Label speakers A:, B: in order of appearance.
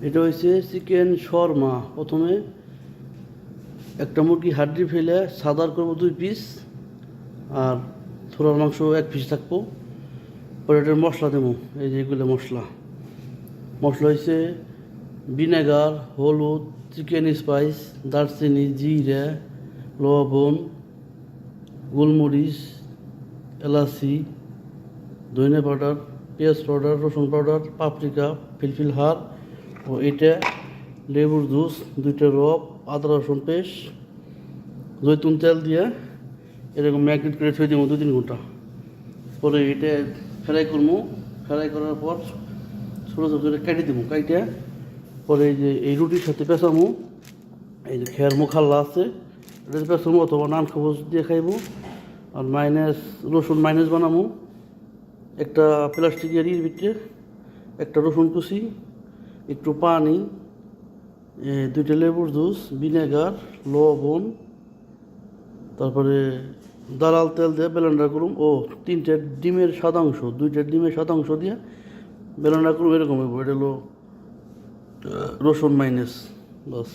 A: এটা হচ্ছে চিকেন শর্মা। প্রথমে একটা মুরগি হাড্ডি ফেলে সাদার করবো 2 পিস, আর থোড়ার মাংস 1 পিস থাকবো। পরে এটার মশলা দেবো। এই যে এগুলো মশলা হচ্ছে ভিনেগার, হলুদ, চিকেন স্পাইস, দারচিনি, জিরে, লবণ, গোলমরিচ, এলাচি, ধনে পাউডার, পেঁয়াজ পাউডার, রসুন পাউডার, পাপরিকা, ফিলফিল হাড়, ও এটা লেবুর জুস, 2টা রব, আদা রসুন পেস্ট, জৈতুন তেল দিয়ে এরকম ম্যাগনেট করে থুয়ে দেবো 2-3 ঘন্টা। পরে এটা ফ্রাই করবো। ফ্রাই করার পর ছোটো ছোটো করে কেটে দেবো। কাইটে পরে এই যে এই রুটির সাথে পেঁচামো। এই যে খেয়ার মোখাল্লা আছে, এটা পেঁচামো, অথবা নান খাবো দিয়ে খাইবো। আর রসুন মাইনাস বানাবো। একটা প্লাস্টিকের ভিতরে একটা রসুন কুচি, একটু পানি, 2টা লেবুর জুস, ভিনেগার, লবণ, তারপরে দালাল তেল দিয়ে ব্লেন্ডার করুম। ও 2টা ডিমের সাদা অংশ দিয়ে ব্লেন্ডার করুম। এরকম হইব। এটা হলো রসুন মাইনাস, বাস।